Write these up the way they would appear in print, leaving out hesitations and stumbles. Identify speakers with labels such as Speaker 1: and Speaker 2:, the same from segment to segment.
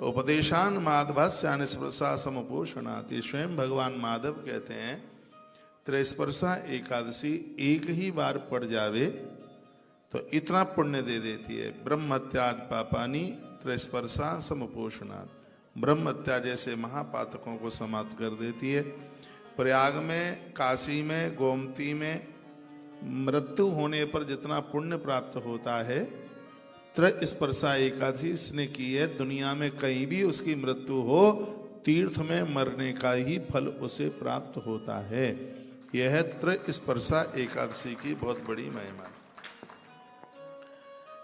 Speaker 1: उपदेशान माधवस्यान स्पर्शा समपोषणात्। ये स्वयं भगवान माधव कहते हैं त्रयस्पर्शा एकादशी एक ही बार पड़ जावे तो इतना पुण्य दे देती है। ब्रह्मत्याद पापानी त्रयस्पर्शा समपोषणात्। ब्रह्मत्या जैसे महापातकों को समाप्त कर देती है। प्रयाग में, काशी में, गोमती में मृत्यु होने पर जितना पुण्य प्राप्त होता है त्रयस्पर्शा एकादशी इसने की है। दुनिया में कहीं भी उसकी मृत्यु हो तीर्थ में मरने का ही फल उसे प्राप्त होता है। यह है त्रयस्पर्शा एकादशी की बहुत बड़ी महिमा।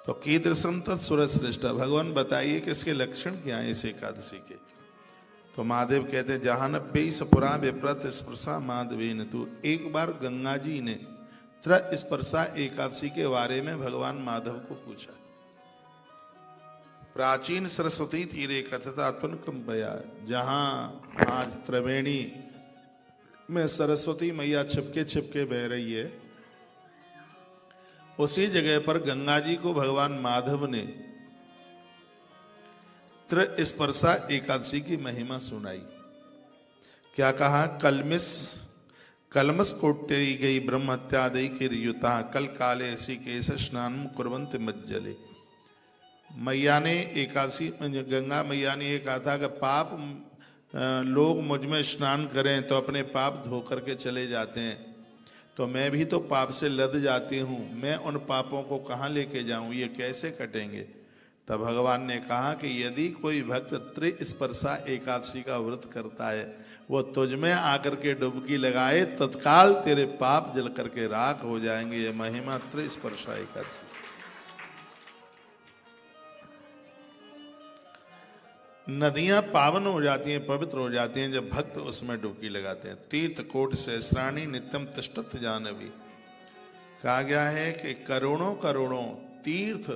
Speaker 1: तो कीदृशम तत्सुरश्रेष्ठ, भगवान बताइए कि इसके लक्षण क्या है इस एकादशी के। तो महादेव कहते हैं जहानब्बे सपुरा विप्रत स्पर्शा माधवेन तु। एक बार गंगा जी ने त्रयस्पर्शा एकादशी के बारे में भगवान माधव को पूछा। प्राचीन सरस्वती तीरे कथतात्मन कंपया, जहां आज त्रिवेणी में सरस्वती मैया छिपके छिपके बह रही है, उसी जगह पर गंगा जी को भगवान माधव ने त्रयस्पर्शा एकादशी की महिमा सुनाई। क्या कहा? कलमस कोटेरी गई ब्रह्मत्यादि के युता कल काले ऐसी केश स्नान कुर्वंत मज्जले। मैया ने एकादशी, गंगा मैया ने ये कहा था कि पाप लोग मुझ में स्नान करें तो अपने पाप धो करके चले जाते हैं, तो मैं भी तो पाप से लद जाती हूँ, मैं उन पापों को कहाँ लेके जाऊँ, ये कैसे कटेंगे। तब भगवान ने कहा कि यदि कोई भक्त त्रयस्पर्शा एकादशी का व्रत करता है, वो तुझ में आकर के डुबकी लगाए, तत्काल तेरे पाप जल करके राख हो जाएंगे। ये महिमा त्रयस्पर्शा एकादशी। नदियां पावन हो जाती हैं, पवित्र हो जाती हैं जब भक्त उसमें डुबकी लगाते हैं। तीर्थ कोट सहस्राणी नित्यम तिष्ठत जानवी। कहा गया है कि करोड़ों करोड़ों तीर्थ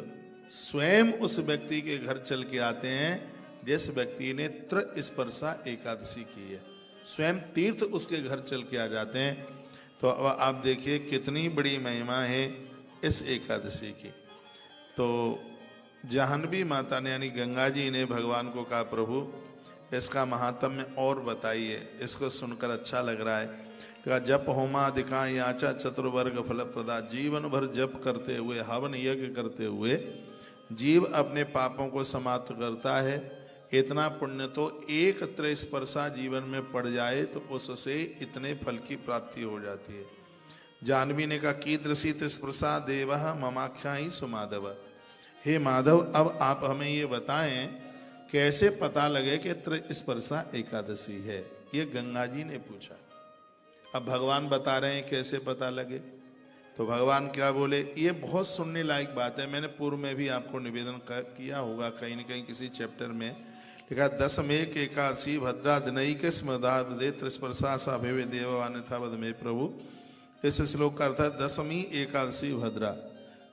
Speaker 1: स्वयं उस व्यक्ति के घर चल के आते हैं जिस व्यक्ति ने त्रयस्पर्शा एकादशी की है। स्वयं तीर्थ उसके घर चल के आ जाते हैं। तो अब आप देखिए कितनी बड़ी महिमा है इस एकादशी की। तो जाह्नवी माता ने यानी गंगा जी ने भगवान को कहा प्रभु इसका महात्म्य और बताइए, इसको सुनकर अच्छा लग रहा है। कहा जप होमादिका याचा चतुर्वर्ग फल प्रदा। जीवन भर जप करते हुए, हवन यज्ञ करते हुए जीव अपने पापों को समाप्त करता है। इतना पुण्य तो एक त्रयस्पर्शा जीवन में पड़ जाए तो उससे इतने फल की प्राप्ति हो जाती है। जाह्नवी ने कहा कीदृशी त्रयस्पर्शा देव ममाख्या ही सुमाधव। हे माधव, अब आप हमें ये बताएं कैसे पता लगे कि त्रयस्पर्शा एकादशी है। ये गंगा जी ने पूछा। अब भगवान बता रहे हैं कैसे पता लगे। तो भगवान क्या बोले, ये बहुत सुनने लायक बात है। मैंने पूर्व में भी आपको निवेदन किया होगा कहीं न कहीं किसी चैप्टर में लिखा, दशमेक एकादशी भद्रा दिनैक स्मृदादे त्रयस्पर्शा सा भवे देवान था वद में प्रभु। इस श्लोक का अर्थ है दशमी एकादशी भद्रा।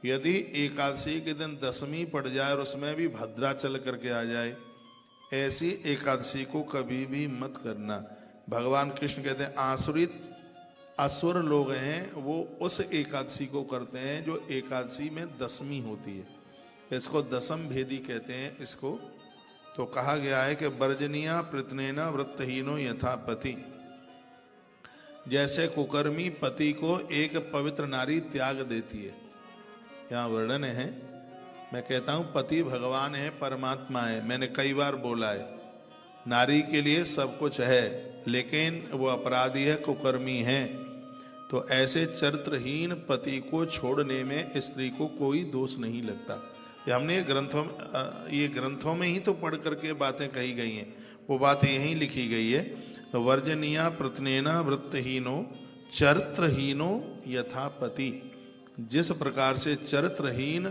Speaker 1: यदि एकादशी के दिन दशमी पड़ जाए और उसमें भी भद्रा चल करके आ जाए, ऐसी एकादशी को कभी भी मत करना। भगवान कृष्ण कहते हैं आसुरित असुर लोग हैं वो उस एकादशी को करते हैं जो एकादशी में दशमी होती है। इसको दशम भेदी कहते हैं इसको। तो कहा गया है कि वर्जनिया प्रतनेना वृत्तहीनो यथा पति। जैसे कुकर्मी पति को एक पवित्र नारी त्याग देती है, यहाँ वर्णन है। मैं कहता हूँ पति भगवान है, परमात्मा है। मैंने कई बार बोला है नारी के लिए सब कुछ है लेकिन वो अपराधी है, कुकर्मी है। तो ऐसे चरित्रहीन पति को छोड़ने में स्त्री को कोई दोष नहीं लगता। ये हमने ग्रंथों में ही तो पढ़ करके बातें कही गई हैं, वो बात यहीं लिखी गई है। वर्जनिया प्रतनेना वृत्तहीनो चरित्रहीनो यथा पति। जिस प्रकार से चरित्रहीन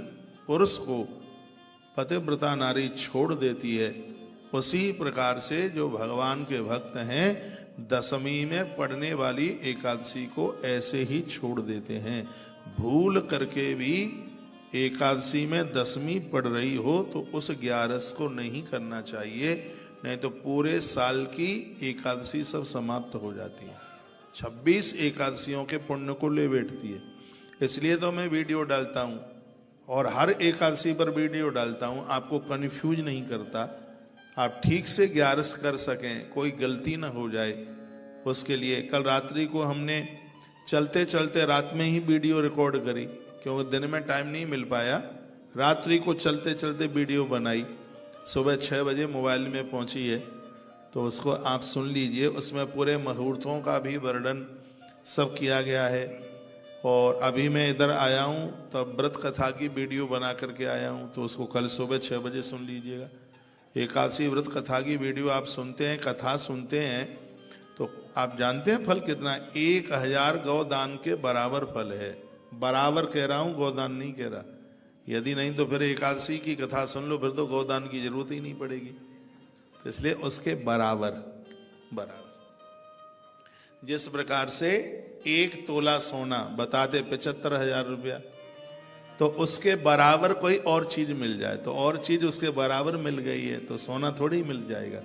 Speaker 1: पुरुष को पतिव्रता नारी छोड़ देती है, उसी प्रकार से जो भगवान के भक्त हैं दशमी में पढ़ने वाली एकादशी को ऐसे ही छोड़ देते हैं। भूल करके भी एकादशी में दशमी पड़ रही हो तो उस 11 को नहीं करना चाहिए, नहीं तो पूरे साल की एकादशी सब समाप्त हो जाती है। 26 एकादशियों के पुण्य को ले बैठती है। इसलिए तो मैं वीडियो डालता हूँ और हर एकादशी पर वीडियो डालता हूँ, आपको कन्फ्यूज नहीं करता, आप ठीक से 11 कर सकें, कोई गलती ना हो जाए, उसके लिए कल रात्रि को हमने चलते चलते रात में ही वीडियो रिकॉर्ड करी, क्योंकि दिन में टाइम नहीं मिल पाया। रात्रि को चलते चलते वीडियो बनाई, सुबह 6 बजे मोबाइल में पहुंची है, तो उसको आप सुन लीजिए। उसमें पूरे मुहूर्तों का भी वर्णन सब किया गया है। और अभी मैं इधर आया हूँ तब व्रत कथा की वीडियो बना करके आया हूँ, तो उसको कल सुबह 6 बजे सुन लीजिएगा। एकादशी व्रत कथा की वीडियो आप सुनते हैं, कथा सुनते हैं, तो आप जानते हैं फल कितना? 1000 गौदान के बराबर फल है। बराबर कह रहा हूँ, गौदान नहीं कह रहा। यदि नहीं तो फिर एकादशी की कथा सुन लो, फिर तो गौदान की जरूरत ही नहीं पड़ेगी। तो इसलिए उसके बराबर जिस प्रकार से 1 तोला सोना बताते 75,000 रुपया, तो उसके बराबर कोई और चीज मिल जाए तो और चीज उसके बराबर मिल गई है, तो सोना थोड़ी मिल जाएगा,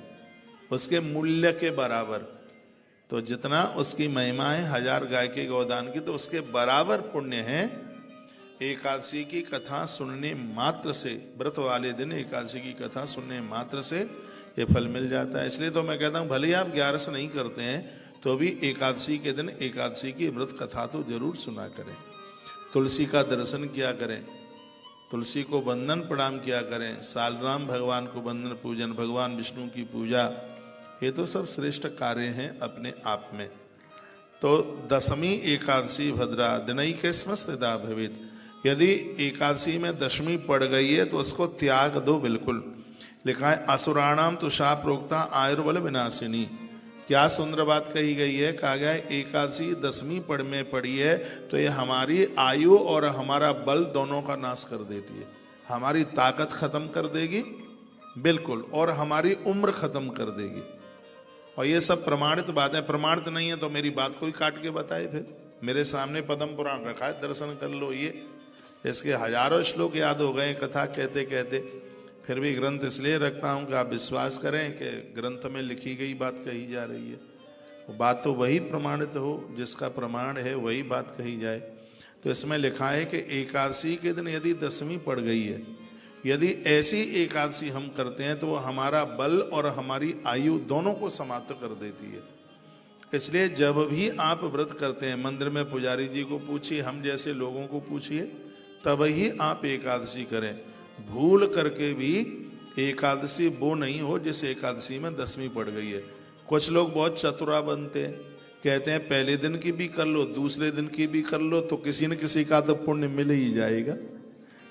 Speaker 1: उसके मूल्य के बराबर। तो जितना उसकी महिमा है 1000 गाय के गौदान की, तो उसके बराबर पुण्य है। एकादशी की कथा सुनने मात्र से, व्रत वाले दिन एकादशी की कथा सुनने मात्र से ये फल मिल जाता है। इसलिए तो मैं कहता हूँ भले आप 11 नहीं करते हैं तो भी एकादशी के दिन एकादशी की व्रत कथा तो जरूर सुना करें। तुलसी का दर्शन किया करें, तुलसी को वंदन प्रणाम किया करें, सालराम भगवान को वंदन पूजन, भगवान विष्णु की पूजा, ये तो सब श्रेष्ठ कार्य हैं अपने आप में। तो दशमी एकादशी भद्रा दिनैकस्मस्तिदा भवेत्। यदि एकादशी में दशमी पड़ गई है तो उसको त्याग दो बिल्कुल। लिखा है असुराणाम तुषा प्रोक्ता आयुर्बल विनाशिनी। क्या सुंदर बात कही गई है। कहा गया है एकादशी दशमी पड़ में पड़ी है तो ये हमारी आयु और हमारा बल दोनों का नाश कर देती है, हमारी ताकत खत्म कर देगी बिल्कुल, और हमारी उम्र खत्म कर देगी। और ये सब प्रमाणित बातें। प्रमाणित नहीं है तो मेरी बात कोई काट के बताए, फिर मेरे सामने पद्म पुराण रखा है, दर्शन कर लो। ये इसके हजारों श्लोक याद हो गए कथा कहते कहते। फिर भी ग्रंथ इसलिए रखता हूँ कि आप विश्वास करें कि ग्रंथ में लिखी गई बात कही जा रही है। वो बात तो वही प्रमाणित हो, जिसका प्रमाण है वही बात कही जाए। तो इसमें लिखा है कि एकादशी के दिन यदि दशमी पड़ गई है, यदि ऐसी एकादशी हम करते हैं तो वो हमारा बल और हमारी आयु दोनों को समाप्त कर देती है। इसलिए जब भी आप व्रत करते हैं, मंदिर में पुजारी जी को पूछिए, हम जैसे लोगों को पूछिए, तब ही आप एकादशी करें। भूल करके भी एकादशी वो नहीं हो जिस एकादशी में दशमी पड़ गई है। कुछ लोग बहुत चतुरा बनते हैं, कहते हैं पहले दिन की भी कर लो, दूसरे दिन की भी कर लो, तो किसी न किसी का तो पुण्य मिल ही जाएगा।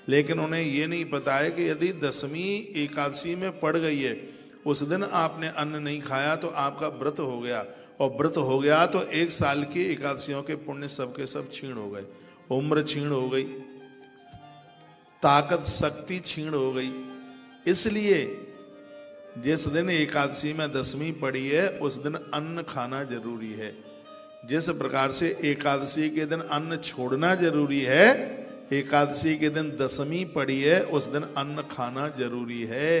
Speaker 1: लेकिन उन्हें ये नहीं पता है कि यदि दशमी एकादशी में पड़ गई है, उस दिन आपने अन्न नहीं खाया तो आपका व्रत हो गया, और व्रत हो गया तो 1 साल की एकादशियों के पुण्य सबके सब छीण हो गए। उम्र छीण हो गई, ताकत शक्ति छीण हो गई। इसलिए जिस दिन एकादशी में दशमी पड़ी है उस दिन अन्न खाना जरूरी है। जिस प्रकार से एकादशी के दिन अन्न छोड़ना जरूरी है, एकादशी के दिन दशमी पड़ी है उस दिन अन्न खाना जरूरी है।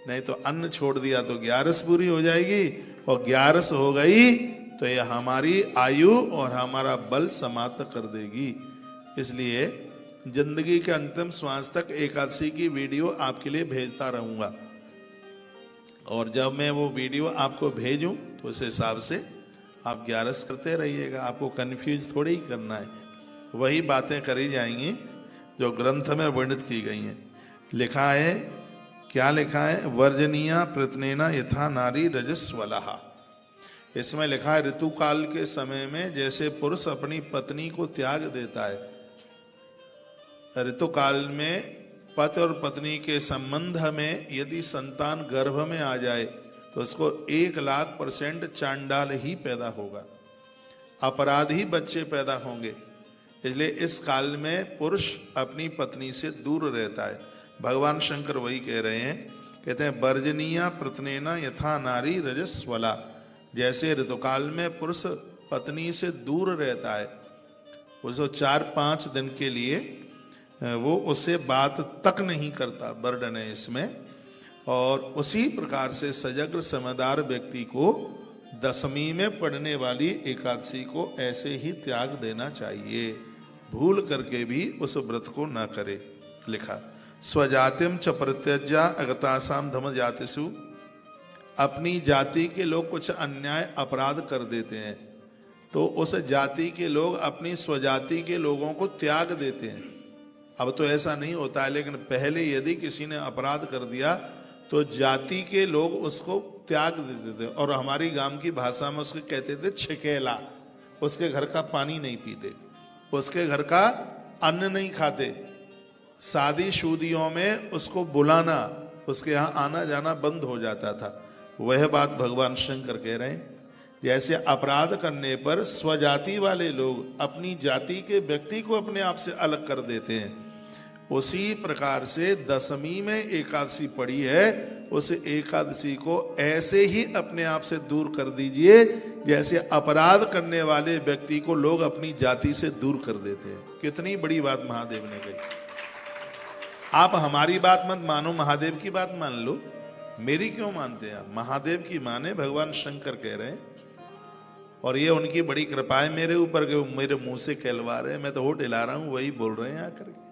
Speaker 1: नहीं तो अन्न छोड़ दिया तो 11 पूरी हो जाएगी, और 11 हो गई तो यह हमारी आयु और हमारा बल समाप्त कर देगी। इसलिए जिंदगी के अंतिम श्वास तक एकादशी की वीडियो आपके लिए भेजता रहूंगा, और जब मैं वो वीडियो आपको भेजूं तो उस हिसाब से आप 11 करते रहिएगा। आपको कंफ्यूज थोड़ी ही करना है, वही बातें करी जाएंगी जो ग्रंथ में वर्णित की गई हैं। लिखा है, क्या लिखा है? वर्जनीया प्रत्नेना यथा नारी रजस्वलहा। इसमें लिखा है ऋतुकाल के समय में जैसे पुरुष अपनी पत्नी को त्याग देता है, ऋतुकाल में पति और पत्नी के संबंध में यदि संतान गर्भ में आ जाए तो उसको 1,00,000% चांडाल ही पैदा होगा, अपराधी बच्चे पैदा होंगे। इसलिए इस काल में पुरुष अपनी पत्नी से दूर रहता है। भगवान शंकर वही कह रहे हैं, कहते हैं वर्जनीया प्रत्नेना यथा नारी रजस्वला। जैसे ऋतुकाल में पुरुष पत्नी से दूर रहता है, उसको 4-5 दिन के लिए वो उससे बात तक नहीं करता, वर्णन है इसमें। और उसी प्रकार से सजग समझदार व्यक्ति को दशमी में पड़ने वाली एकादशी को ऐसे ही त्याग देना चाहिए, भूल करके भी उस व्रत को न करे। लिखा स्वजातिम च परित्यज्य अगतासाम धम जातिषु अपनी जाति के लोग कुछ अन्याय अपराध कर देते हैं तो उस जाति के लोग अपनी स्वजाति के लोगों को त्याग देते हैं। अब तो ऐसा नहीं होता है, लेकिन पहले यदि किसी ने अपराध कर दिया तो जाति के लोग उसको त्याग देते थे, और हमारी गांव की भाषा में उसको कहते थे छिकेला। उसके घर का पानी नहीं पीते, उसके घर का अन्न नहीं खाते, शादी शुदियों में उसको बुलाना, उसके यहाँ आना जाना बंद हो जाता था। वह बात भगवान शंकर कह रहे हैं, जैसे अपराध करने पर स्वजाति वाले लोग अपनी जाति के व्यक्ति को अपने आप से अलग कर देते हैं, उसी प्रकार से दशमी में एकादशी पड़ी है, उस एकादशी को ऐसे ही अपने आप से दूर कर दीजिए जैसे अपराध करने वाले व्यक्ति को लोग अपनी जाति से दूर कर देते हैं। कितनी बड़ी बात महादेव ने कही। आप हमारी बात मत मानो, महादेव की बात मान लो। मेरी क्यों मानते हैं आप? महादेव की माने, भगवान शंकर कह रहे हैं, और ये उनकी बड़ी कृपा है मेरे ऊपर के मेरे मुंह से कहलवा रहे हैं। मैं तो होठ हिला रहा हूं, वही बोल रहे हैं आकर के।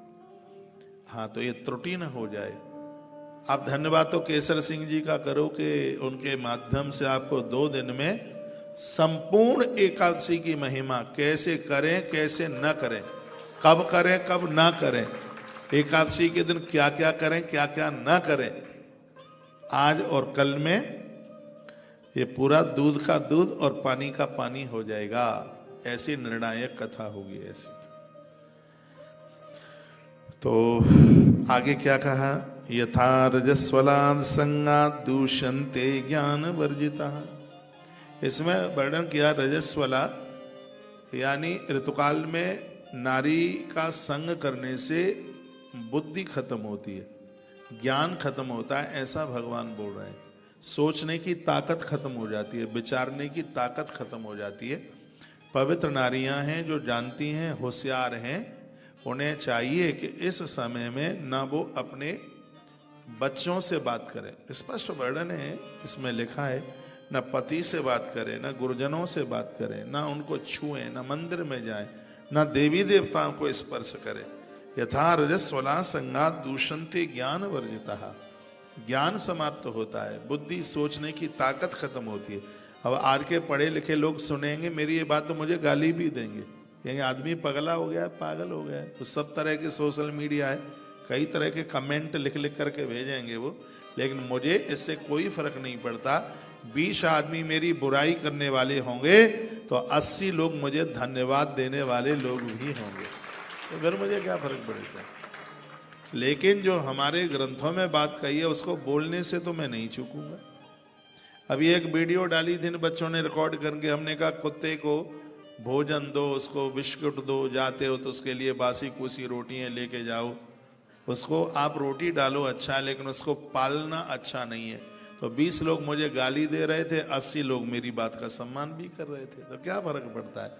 Speaker 1: हाँ, तो ये त्रुटि न हो जाए। आप धन्यवाद तो केसर सिंह जी का करो कि उनके माध्यम से आपको 2 दिन में संपूर्ण एकादशी की महिमा कैसे करें कैसे न करें, कब करें कब ना करें, एकादशी के दिन क्या क्या करें क्या क्या ना करें, आज और कल में ये पूरा दूध का दूध और पानी का पानी हो जाएगा। ऐसी निर्णायक कथा होगी ऐसी। तो आगे क्या कहा? यथा रजस्वलाद संगात दूषन्ते ज्ञान वर्जिता। इसमें वर्णन किया रजस्वला यानी ऋतुकाल में नारी का संग करने से बुद्धि खत्म होती है, ज्ञान खत्म होता है, ऐसा भगवान बोल रहे हैं। सोचने की ताकत खत्म हो जाती है, विचारने की ताकत खत्म हो जाती है। पवित्र नारियां हैं जो जानती हैं, होशियार हैं, उन्हें चाहिए कि इस समय में ना वो अपने बच्चों से बात करें। स्पष्ट वर्णन है इसमें लिखा है, न पति से बात करें, न गुरुजनों से बात करें, न उनको छुएं, न मंदिर में जाएं, न देवी देवताओं को स्पर्श करें। यथा रजस्वला संगात दूषन्ते ज्ञान वर्जिता। ज्ञान समाप्त होता है, बुद्धि सोचने की ताकत खत्म होती है। अब आज के पढ़े लिखे लोग सुनेंगे मेरी ये बात तो मुझे गाली भी देंगे, कहेंगे आदमी पगला हो गया, पागल हो गया है। तो सब तरह के सोशल मीडिया है, कई तरह के कमेंट लिख लिख करके भेजेंगे वो, लेकिन मुझे इससे कोई फर्क नहीं पड़ता। 20 आदमी मेरी बुराई करने वाले होंगे तो 80 लोग मुझे धन्यवाद देने वाले लोग भी होंगे, तो फिर मुझे क्या फर्क पड़ेगा। लेकिन जो हमारे ग्रंथों में बात कही है उसको बोलने से तो मैं नहीं चूकूंगा। अभी एक वीडियो डाली थी बच्चों ने रिकॉर्ड करके, हमने कहा कुत्ते को भोजन दो, उसको बिस्कुट दो, जाते हो तो उसके लिए बासी कुसी रोटियां लेके जाओ, उसको आप रोटी डालो अच्छा, लेकिन उसको पालना अच्छा नहीं है। तो 20 लोग मुझे गाली दे रहे थे, 80 लोग मेरी बात का सम्मान भी कर रहे थे, तो क्या फर्क पड़ता है।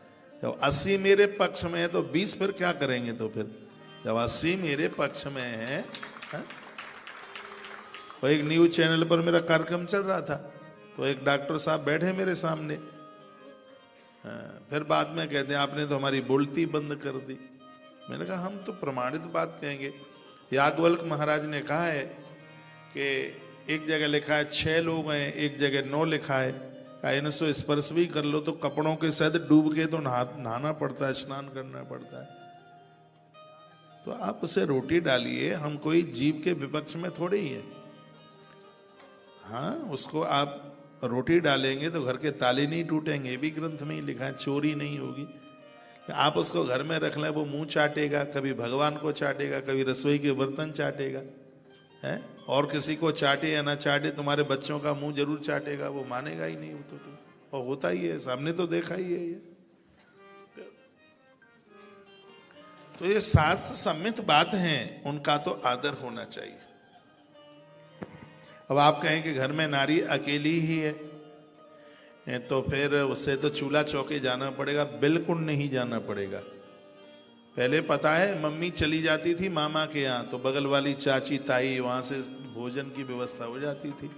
Speaker 1: जब 80 मेरे पक्ष में है तो 20 फिर क्या करेंगे। तो फिर जब 80 मेरे पक्ष में है, तो एक न्यूज चैनल पर मेरा कार्यक्रम चल रहा था, तो एक डॉक्टर साहब बैठे मेरे सामने, फिर बाद में कहते हैं आपने तो हमारी बोलती बंद कर दी। मैंने कहा हम तो प्रमाणित बात कहेंगे। याज्ञवल्क्य महाराज ने कहा है कि एक जगह लिखा है 6 लोग हैं, एक जगह 9 लिखा है, इनसे स्पर्श भी कर लो तो कपड़ों के साथ डूब के तो नहाना पड़ता है, स्नान करना पड़ता है। तो आप उसे रोटी डालिए, हम कोई जीव के विपक्ष में थोड़े ही है। हाँ, उसको आप रोटी डालेंगे तो घर के ताले नहीं टूटेंगे, ये भी ग्रंथ में ही लिखा है, चोरी नहीं होगी। आप उसको घर में रख लें, वो मुंह चाटेगा, कभी भगवान को चाटेगा, कभी रसोई के बर्तन चाटेगा, है, और किसी को चाटे या ना चाटे तुम्हारे बच्चों का मुंह जरूर चाटेगा, वो मानेगा ही नहीं। वो तो और होता ही है, सामने तो देखा ही है ये। तो ये शास्त्र सम्मित बात हैं, उनका तो आदर होना चाहिए। अब आप कहें कि घर में नारी अकेली ही है तो फिर उससे तो चूल्हा चौके जाना पड़ेगा। बिल्कुल नहीं जाना पड़ेगा। पहले पता है मम्मी चली जाती थी मामा के यहाँ, तो बगल वाली चाची ताई वहां से भोजन की व्यवस्था हो जाती थी।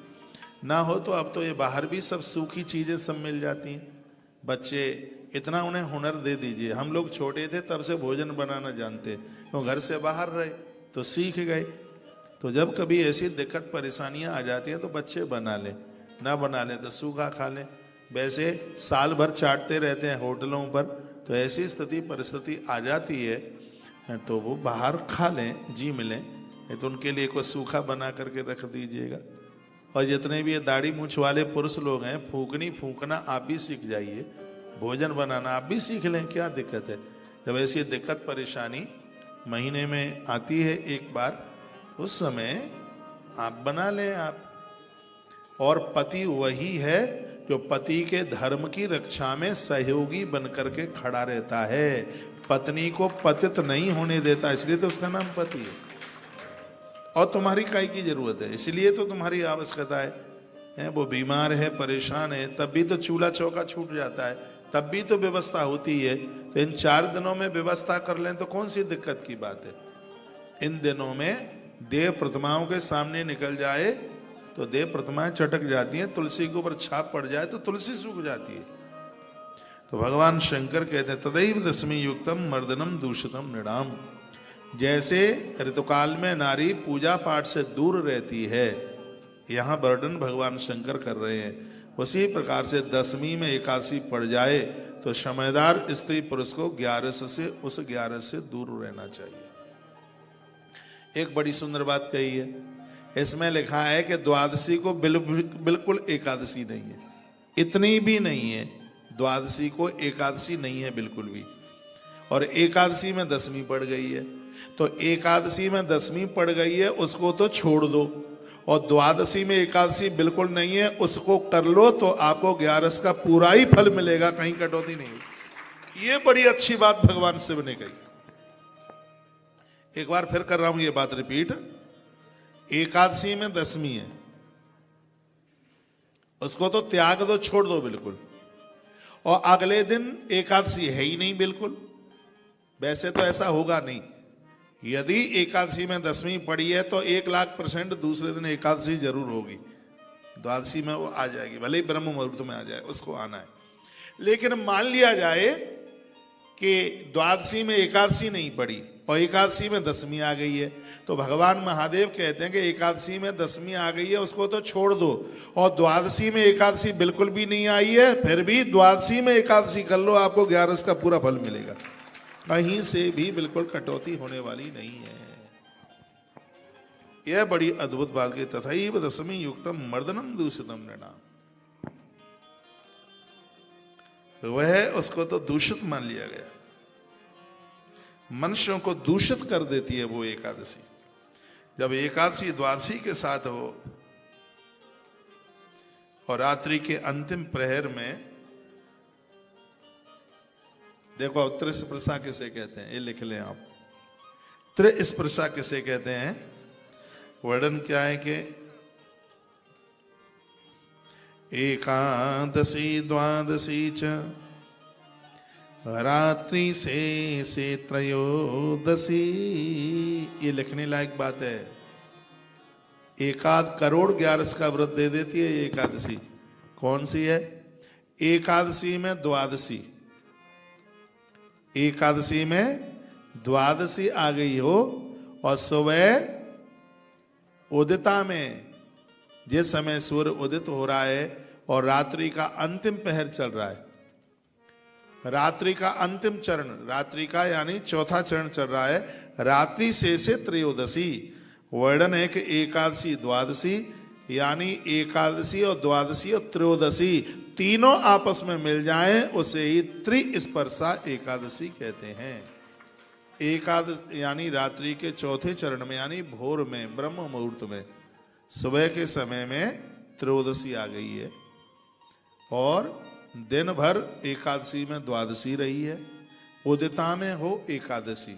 Speaker 1: ना हो तो अब तो ये बाहर भी सब सूखी चीजें सब मिल जाती हैं। बच्चे इतना उन्हें हुनर दे दीजिए। हम लोग छोटे थे तब से भोजन बनाना जानते, तो घर से बाहर रहे तो सीख गए। तो जब कभी ऐसी दिक्कत परेशानियां आ जाती हैं तो बच्चे बना लें, ना बना लें तो सूखा खा लें। वैसे साल भर चाटते रहते हैं होटलों पर, तो ऐसी स्थिति परिस्थिति आ जाती है तो वो बाहर खा लें जी मिलें, नहीं तो उनके लिए कोई सूखा बना करके रख दीजिएगा। और जितने भी ये दाढ़ी मूछ वाले पुरुष लोग हैं, फूकना आप भी सीख जाइए, भोजन बनाना आप भी सीख लें, क्या दिक्कत है। जब ऐसी दिक्कत परेशानी महीने में आती है एक बार, उस समय आप बना लें आप। और पति वही है जो पति के धर्म की रक्षा में सहयोगी बनकर के खड़ा रहता है, पत्नी को पतित नहीं होने देता, इसलिए तो उसका नाम पति है। और तुम्हारी काय की जरूरत है, इसलिए तो तुम्हारी आवश्यकता है। वो बीमार है, परेशान है, तब भी तो चूल्हा चौका छूट जाता है, तब भी तो व्यवस्था होती है। तो इन 4 दिनों में व्यवस्था कर लें तो कौन सी दिक्कत की बात है। इन दिनों में देव प्रतिमाओं के सामने निकल जाए तो देव प्रतिमाएं चटक जाती हैं, तुलसी के ऊपर छाप पड़ जाए तो तुलसी सूख जाती है। तो भगवान शंकर कहते हैं तदैव दशमी युक्तम मर्दनम दूषितम नृणाम। जैसे ऋतुकाल में नारी पूजा पाठ से दूर रहती है, यहाँ वर्णन भगवान शंकर कर रहे हैं, उसी प्रकार से दशमी में एकादशी पड़ जाए तो समझदार स्त्री पुरुष को 11 से उस 11 से दूर रहना चाहिए। एक बड़ी सुंदर बात कही है, इसमें लिखा है कि द्वादशी को बिल्कुल एकादशी नहीं है, इतनी भी नहीं है, द्वादशी को एकादशी नहीं है बिल्कुल भी। और एकादशी में दशमी पड़ गई है, तो एकादशी में दशमी पड़ गई है उसको तो छोड़ दो, और द्वादशी में एकादशी बिल्कुल नहीं है उसको कर लो, तो आपको 11 का पूरा ही फल मिलेगा, कहीं कटौती नहीं होगी। ये बड़ी अच्छी बात भगवान शिव ने कही। एक बार फिर कर रहा हूं ये बात रिपीट। एकादशी में दशमी है, उसको तो त्याग दो, छोड़ दो बिल्कुल, और अगले दिन एकादशी है ही नहीं बिल्कुल। वैसे तो ऐसा होगा नहीं, यदि एकादशी में दशमी पड़ी है तो 1,00,000% दूसरे दिन एकादशी जरूर होगी, द्वादशी में वो आ जाएगी, भले ही ब्रह्म मुहूर्त में आ जाए, उसको आना है। लेकिन मान लिया जाए कि द्वादशी में एकादशी नहीं पड़ी और एकादशी में दशमी आ गई है, तो भगवान महादेव कहते हैं कि एकादशी में दशमी आ गई है उसको तो छोड़ दो, और द्वादशी में एकादशी बिल्कुल भी नहीं आई है, फिर भी द्वादशी में एकादशी कर लो, आपको 11 का पूरा फल मिलेगा, कहीं से भी बिल्कुल कटौती होने वाली नहीं है। यह बड़ी अद्भुत बात की। तथैव दशमी युक्तम मर्दनम दूषितम नृणाम, वह उसको तो दूषित मान लिया गया, मनुष्यों को दूषित कर देती है वो एकादशी। जब एकादशी द्वादशी के साथ हो और रात्रि के अंतिम प्रहर में, देखो त्रिस्पर्शा किसे कहते हैं, ये लिख लें आप, त्रिस्पर्शा किसे कहते हैं। वर्णन क्या है कि एकादशी द्वादशी च रात्रि से त्रयोदशी, ये लिखने लायक बात है। 1 करोड़ 11 का व्रत दे देती है ये एकादशी। कौन सी है? एकादशी में द्वादशी, एकादशी में द्वादशी आ गई हो और सुबह उदिता में, जिस समय सूर्य उदित हो रहा है और रात्रि का अंतिम पहर चल रहा है, रात्रि का अंतिम चरण, रात्रि का यानी चौथा चरण चल रहा है, रात्रि से त्रयोदशी। वर्णन है कि एकादशी द्वादशी यानी एकादशी और द्वादशी और त्रयोदशी तीनों आपस में मिल जाएं, उसे ही त्रिस्पर्शा एकादशी कहते हैं। एकादशी यानी रात्रि के चौथे चरण में, यानी भोर में, ब्रह्म मुहूर्त में, सुबह के समय में त्रयोदशी आ गई है और दिन भर एकादशी में द्वादशी रही है, उदिता में हो एकादशी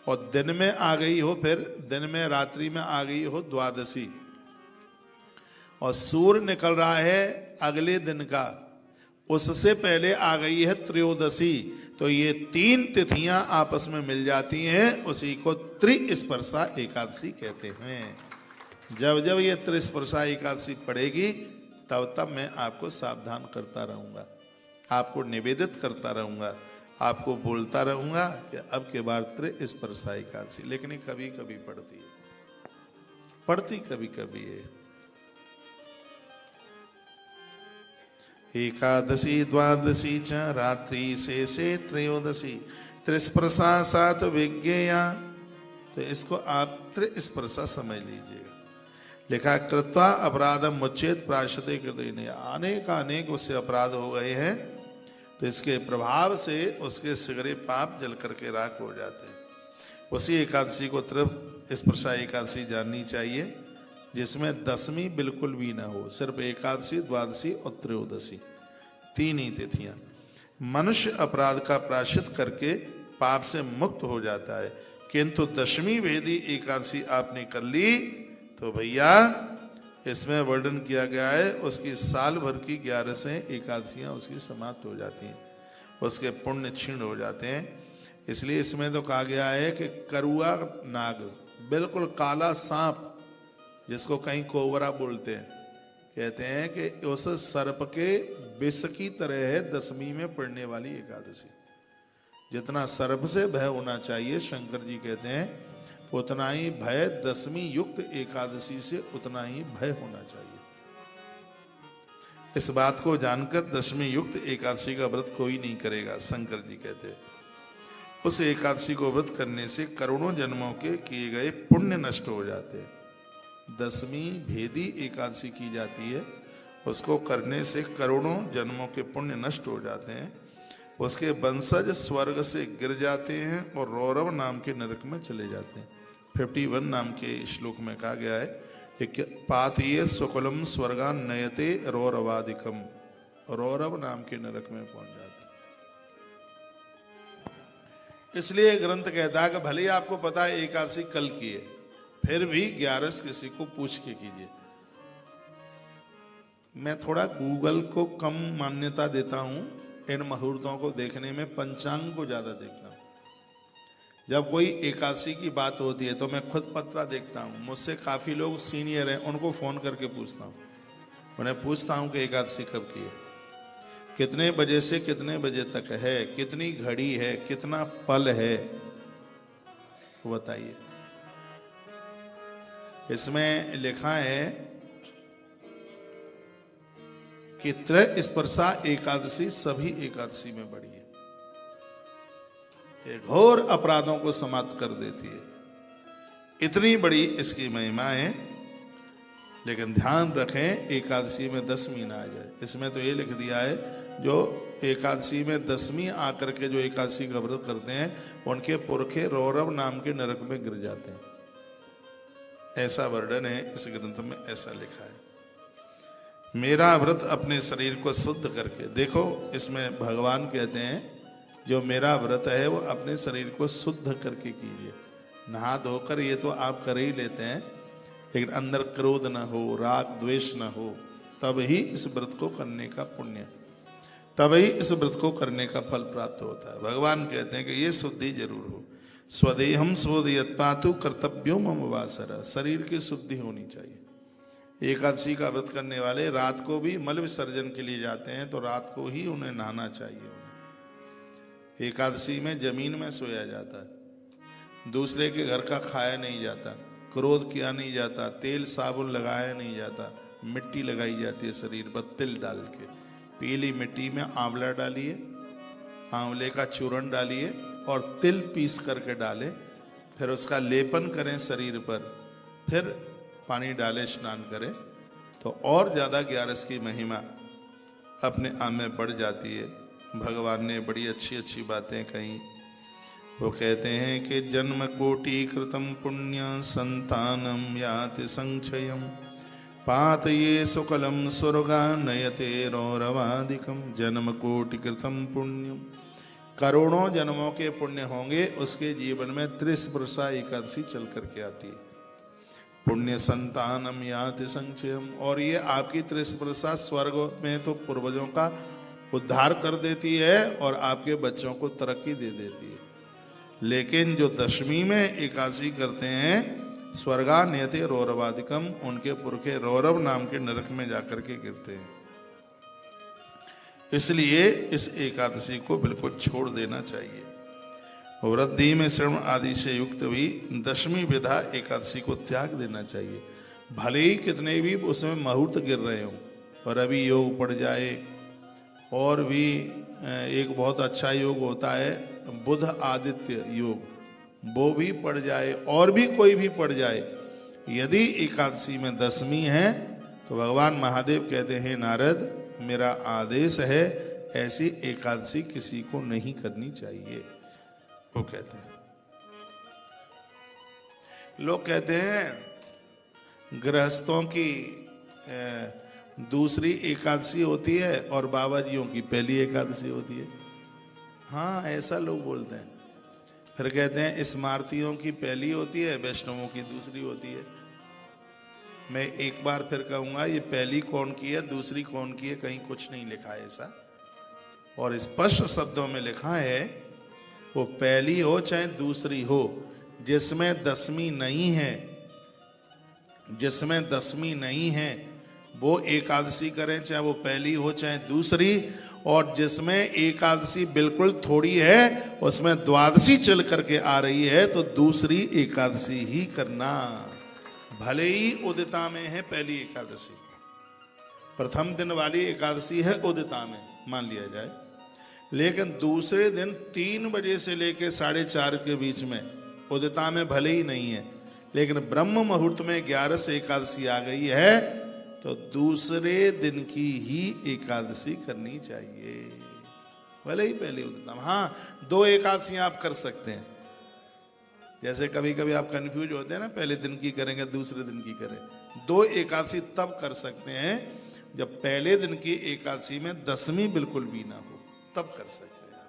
Speaker 1: और दिन में आ गई हो, फिर दिन में रात्रि में आ गई हो द्वादशी, और सूर्य निकल रहा है अगले दिन का, उससे पहले आ गई है त्रयोदशी। तो ये 3 तिथियां आपस में मिल जाती हैं, उसी को त्रिस्पर्शा एकादशी कहते हैं। जब जब ये त्रिस्पर्शा एकादशी पड़ेगी तब तब मैं आपको सावधान करता रहूंगा, आपको निवेदित करता रहूंगा, आपको बोलता रहूंगा कि अब के बार त्रिस्पर्शा एकादशी। लेकिन ये कभी कभी पड़ती है, पड़ती कभी कभी है। एकादशी द्वादशी च रात्रि शेषे त्रयोदशी त्रिस्पर्शा सात विज्ञेया। तो इसको आप त्रिस्पर्शा समझ लीजिएगा। लिखा कृत्वा अपराधम मुच्चेत प्रायश्चिते कृतेन, अनेक उससे अपराध हो गए हैं तो इसके प्रभाव से उसके सगरे पाप जल करके राख हो जाते हैं। उसी एकादशी को त्रिस्पर्शा एकादशी जाननी चाहिए, जिसमें दसवीं बिल्कुल भी ना हो, सिर्फ एकादशी द्वादशी और त्रयोदशी 3 ही तिथियां। मनुष्य अपराध का प्रायश्चित करके पाप से मुक्त हो जाता है, किंतु दशमी भेदी एकादशी आपने कर ली तो भैया इसमें वर्णन किया गया है उसकी साल भर की 11 से एकादशियां उसकी समाप्त हो जाती हैं, उसके पुण्य क्षीण हो जाते हैं। इसलिए इसमें तो कहा गया है कि करुआ नाग, बिल्कुल काला सांप, जिसको कहीं कोबरा बोलते हैं, कहते हैं कि उस सर्प के विष की तरह है दसवीं में पड़ने वाली एकादशी। जितना सर्प से भय होना चाहिए, शंकर जी कहते हैं उतना ही भय दसवीं युक्त एकादशी से उतना ही भय होना चाहिए। इस बात को जानकर दसवीं युक्त एकादशी का व्रत कोई नहीं करेगा, शंकर जी कहते हैं। उस एकादशी को व्रत करने से करोड़ों जन्मों के किए गए पुण्य नष्ट हो जाते हैं। दसवीं भेदी एकादशी की जाती है, उसको करने से करोड़ों जन्मों के पुण्य नष्ट हो जाते हैं। उसके वंशज स्वर्ग से गिर जाते हैं और रौरव नाम के नरक में चले जाते हैं। 51 नाम के श्लोक में कहा गया है पातये स्वकुलम स्वर्गा नयते रौरवादिकम, रौरव नाम के नरक में पहुंच जाते। इसलिए ग्रंथ कहता है कि भले ही आपको पता है एकादशी कल की है, फिर भी 11 किसी को पूछ के कीजिए। मैं थोड़ा गूगल को कम मान्यता देता हूं, इन मुहूर्तों को देखने में पंचांग को ज्यादा देखता हूं। जब कोई एकादशी की बात होती है तो मैं खुद पत्रा देखता हूं। मुझसे काफी लोग सीनियर हैं, उनको फोन करके पूछता हूं, उन्हें पूछता हूं कि एकादशी कब की है, कितने बजे से कितने बजे तक है, कितनी घड़ी है, कितना पल है, बताइए। इसमें लिखा है कि त्रयस्पर्शा एकादशी सभी एकादशी में बड़ी है, ये घोर अपराधों को समाप्त कर देती है। इतनी बड़ी इसकी महिमा है। लेकिन ध्यान रखें एकादशी में दसवीं ना आ जाए। इसमें तो ये लिख दिया है जो एकादशी में दसवीं आकर के जो एकादशी का व्रत करते हैं उनके पुरखे रौरव नाम के नरक में गिर जाते हैं, ऐसा वर्णन है इस ग्रंथ में, ऐसा लिखा है। मेरा व्रत अपने शरीर को शुद्ध करके, देखो इसमें भगवान कहते हैं जो मेरा व्रत है वो अपने शरीर को शुद्ध करके कीजिए। नहा धोकर ये तो आप कर ही लेते हैं, लेकिन अंदर क्रोध न हो, राग द्वेष न हो, तब ही इस व्रत को करने का पुण्य, तब ही इस व्रत को करने का फल प्राप्त होता है। भगवान कहते हैं कि ये शुद्धि जरूर हो। स्वदेहम स्वदेयत्पातु कर्तव्यो मम वासरा, शरीर की शुद्धि होनी चाहिए। एकादशी का व्रत करने वाले रात को भी मल विसर्जन के लिए जाते हैं तो रात को ही उन्हें नहाना चाहिए। एकादशी में जमीन में सोया जाता है, दूसरे के घर का खाया नहीं जाता, क्रोध किया नहीं जाता, तेल साबुन लगाया नहीं जाता, मिट्टी लगाई जाती है शरीर पर तिल डाल के। पीली मिट्टी में आंवला डालिए, आंवले का चूर्ण डालिए और तिल पीस करके डालें, फिर उसका लेपन करें शरीर पर, फिर पानी डालें, स्नान करें, तो और ज़्यादा 11 की महिमा अपने आप में बढ़ जाती है। भगवान ने बड़ी अच्छी अच्छी बातें कही। वो कहते हैं कि जन्म कोटि कृतम पुण्य संतानम याति संक्षयम पातये सुकलम स्वर्गा नयते रौरवादिकम। जन्म कोटि कृतम पुण्यम, करोड़ों जन्मों के पुण्य होंगे उसके जीवन में त्रिस्पर्शा एकादशी चल करके आती है। पुण्य संतानम याति संक्षयम, और ये आपकी त्रिस्पर्शा स्वर्ग में तो पूर्वजों का उद्धार कर देती है और आपके बच्चों को तरक्की दे देती है। लेकिन जो दशमी में एकादशी करते हैं स्वर्गा नियते रौरवादिकम, उनके पुरखे रौरव नाम के नरक में जाकर के गिरते हैं। इसलिए इस एकादशी को बिल्कुल छोड़ देना चाहिए। वृद्धि में श्रवण आदि से युक्त भी दशमी विधा एकादशी को त्याग देना चाहिए। भले ही कितने भी उसमें मुहूर्त गिर रहे हो और अभी योग पड़ जाए, और भी एक बहुत अच्छा योग होता है बुध आदित्य योग, वो भी पड़ जाए और भी कोई भी पड़ जाए, यदि एकादशी में दशमी है तो भगवान महादेव कहते हैं नारद मेरा आदेश है ऐसी एकादशी किसी को नहीं करनी चाहिए। वो कहते हैं, लोग कहते हैं गृहस्थों की दूसरी एकादशी होती है और बाबाजियों की पहली एकादशी होती है। हाँ, ऐसा लोग बोलते हैं। फिर कहते हैं स्मार्तियों की पहली होती है, वैष्णवों की दूसरी होती है। मैं एक बार फिर कहूंगा, ये पहली कौन की है दूसरी कौन की है, कहीं कुछ नहीं लिखा है ऐसा, और स्पष्ट शब्दों में लिखा है वो पहली हो चाहे दूसरी हो, जिसमें दशमी नहीं है, जिसमें दशमी नहीं है वो एकादशी करें, चाहे वो पहली हो चाहे दूसरी। और जिसमें एकादशी बिल्कुल थोड़ी है उसमें द्वादशी चल करके आ रही है तो दूसरी एकादशी ही करना, भले ही उदिता में है पहली एकादशी, प्रथम दिन वाली एकादशी है उदिता में मान लिया जाए, लेकिन दूसरे दिन 3 बजे से लेकर 4:30 के बीच में उदिता में भले ही नहीं है, लेकिन ब्रह्म मुहूर्त में 11 से एकादशी आ गई है तो दूसरे दिन की ही एकादशी करनी चाहिए, भले ही पहले उदिता में। हाँ, 2 एकादशियां आप कर सकते हैं, जैसे कभी कभी आप कंफ्यूज होते हैं ना, पहले दिन की करेंगे दूसरे दिन की करें। 2 एकादशी तब कर सकते हैं जब पहले दिन की एकादशी में दशमी बिल्कुल भी ना हो, तब कर सकते हैं,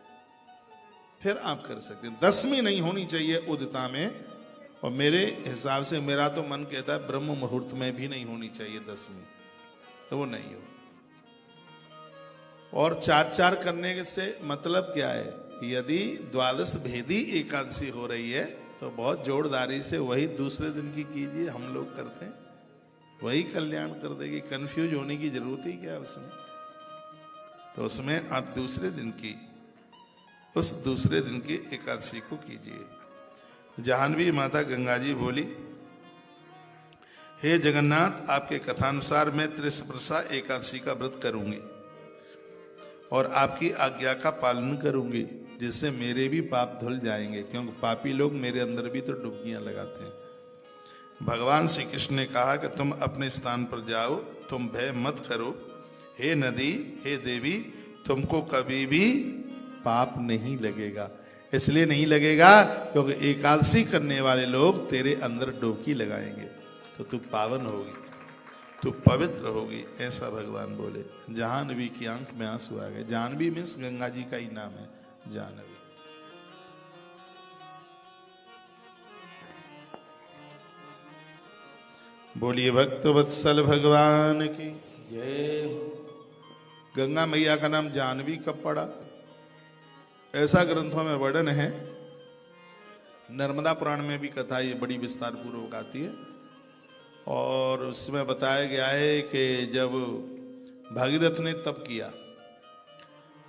Speaker 1: फिर आप कर सकते हैं। दशमी नहीं होनी चाहिए उदिता में, और मेरे हिसाब से मेरा तो मन कहता है ब्रह्म मुहूर्त में भी नहीं होनी चाहिए दशमी, तो वो नहीं हो। और 4-4 करने से मतलब क्या है, यदि द्वादश भेदी एकादशी हो रही है तो बहुत जोरदारी से वही दूसरे दिन की कीजिए, हम लोग करते हैं वही कल्याण कर देगी, कंफ्यूज होने की जरूरत ही क्या उसमें। तो उसमें आप दूसरे दिन की, उस दूसरे दिन की एकादशी को कीजिए। जाह्नवी माता गंगा जी बोली, हे जगन्नाथ, आपके कथानुसार मैं त्रिस्पर्शा एकादशी का व्रत करूंगी और आपकी आज्ञा का पालन करूंगी, जिससे मेरे भी पाप धुल जाएंगे, क्योंकि पापी लोग मेरे अंदर भी तो डुबकियां लगाते हैं। भगवान श्री कृष्ण ने कहा कि तुम अपने स्थान पर जाओ, तुम भय मत करो, हे नदी, हे देवी, तुमको कभी भी पाप नहीं लगेगा। इसलिए नहीं लगेगा क्योंकि एकादशी करने वाले लोग तेरे अंदर डुबकी लगाएंगे, तो तू पावन होगी, तू पवित्र होगी, ऐसा भगवान बोले। जाह्नवी की आंख में आंसू आ गए। जाह्नवी मीन्स गंगा जी का ही नाम है, जाह्नवी। बोलिए भक्त वत्सल भगवान की
Speaker 2: जय।
Speaker 1: गंगा मैया का नाम जाह्नवी कब पड़ा, ऐसा ग्रंथों में वर्णन है। नर्मदा पुराण में भी कथा ये बड़ी विस्तार पूर्वक आती है, और उसमें बताया गया है कि जब भागीरथ ने तप किया,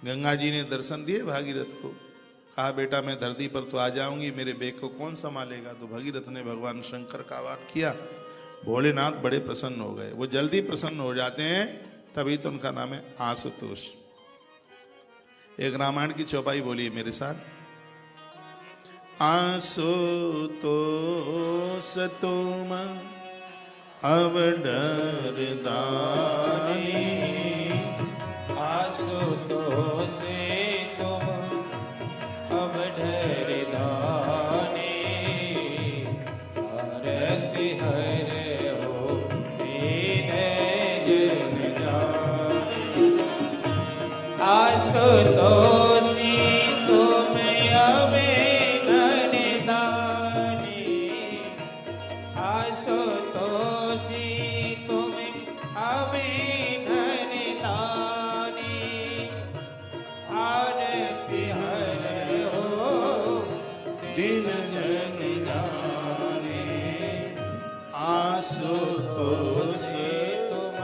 Speaker 1: गंगा जी ने दर्शन दिए भागीरथ को, कहा बेटा मैं धरती पर तो आ जाऊंगी, मेरे बेग को कौन संभालेगा। तो भागीरथ ने भगवान शंकर का आह्वान किया, भोलेनाथ बड़े प्रसन्न हो गए। वो जल्दी प्रसन्न हो जाते हैं, तभी तो उनका नाम है आशुतोष। एक रामायण की चौपाई बोलिए मेरे साथ, आशुतोष तुम अवडर दानी,
Speaker 2: आशुतोष तुम अवडर दानी, आरती हरे हो दीन जन जानी। आशुतोषी तुम अवडर दानी, आशुतोषी तुम अवडर दानी, आरती हरे हो
Speaker 1: दीन जन जाने। आशुतोष
Speaker 2: तुम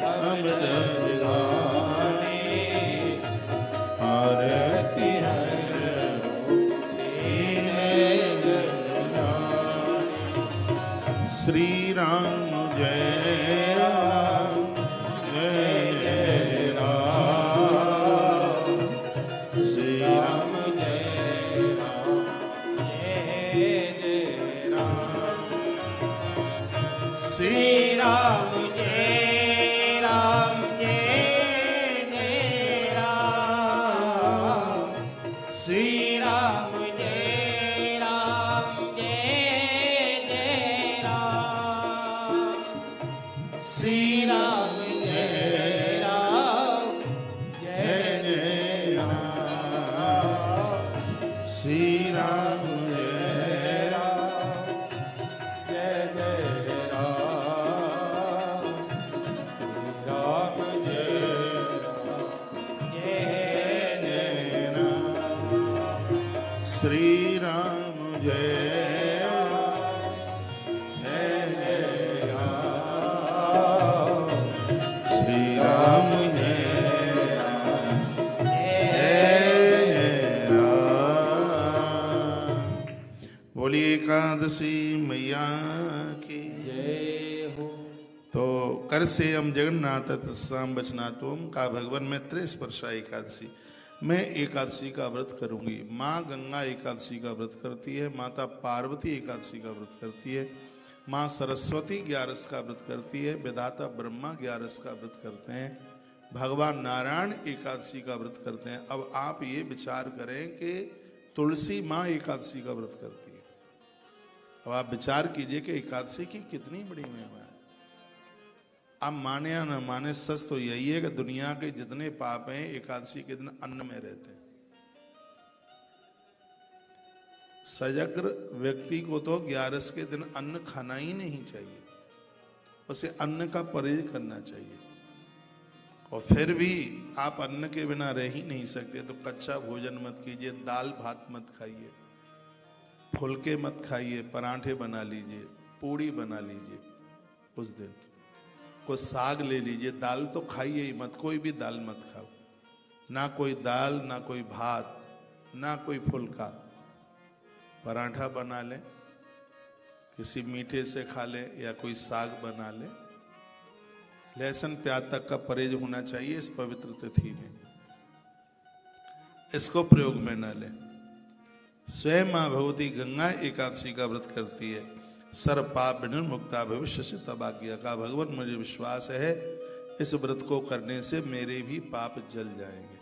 Speaker 1: अवडर दानी, आरती हरे दीन जन जाने। श्री राम जय राम, जय जय राम।
Speaker 2: राम जय राम जय जय राम
Speaker 1: श्री राम
Speaker 2: जय राम जय जय राम राम जय राम जय जय
Speaker 1: श्री राम जय श्री राम जय बोलिए एकादशी मैया की
Speaker 2: जय हो।
Speaker 1: तो कर से हम जगन्नाथ तत्साम बचनातोम का भगवान में त्रिस्पर्शा एकादशी। मैं एकादशी का व्रत करूंगी। माँ गंगा एकादशी का व्रत करती है, माता पार्वती एकादशी का व्रत करती है, माँ सरस्वती 11 का व्रत करती है, विधाता ब्रह्मा 11 का व्रत करते हैं, भगवान नारायण एकादशी का व्रत करते हैं। अब आप ये विचार करें कि तुलसी माँ एकादशी का व्रत करती है। अब आप विचार कीजिए कि एकादशी की कितनी बड़ी महिमा है। आप माने या न माने, सच तो यही है कि दुनिया के जितने पाप हैं एकादशी के दिन अन्न में रहते हैं। सजग्र व्यक्ति को तो 11 के दिन अन्न खाना ही नहीं चाहिए, उसे अन्न का परहेज करना चाहिए। और फिर भी आप अन्न के बिना रह ही नहीं सकते, तो कच्चा भोजन मत कीजिए, दाल भात मत खाइए, फुलके मत खाइए, पराठे बना लीजिए, पूड़ी बना लीजिए। उस दिन को साग ले लीजिए, दाल तो खाइए ही मत, कोई भी दाल मत खाओ, ना कोई दाल, ना कोई भात, ना कोई फुलका। पराठा बना ले, किसी मीठे से खा ले, या कोई साग बना ले। लहसुन प्याज तक का परहेज होना चाहिए इस पवित्र तिथि में, इसको प्रयोग में न ले। स्वयं मां भगवती गंगा एकादशी का व्रत करती है। सर्व पाप विनिर्मुक्ता भविष्य से तबाज्ञा का भगवान मुझे विश्वास है, इस व्रत को करने से मेरे भी पाप जल जाएंगे।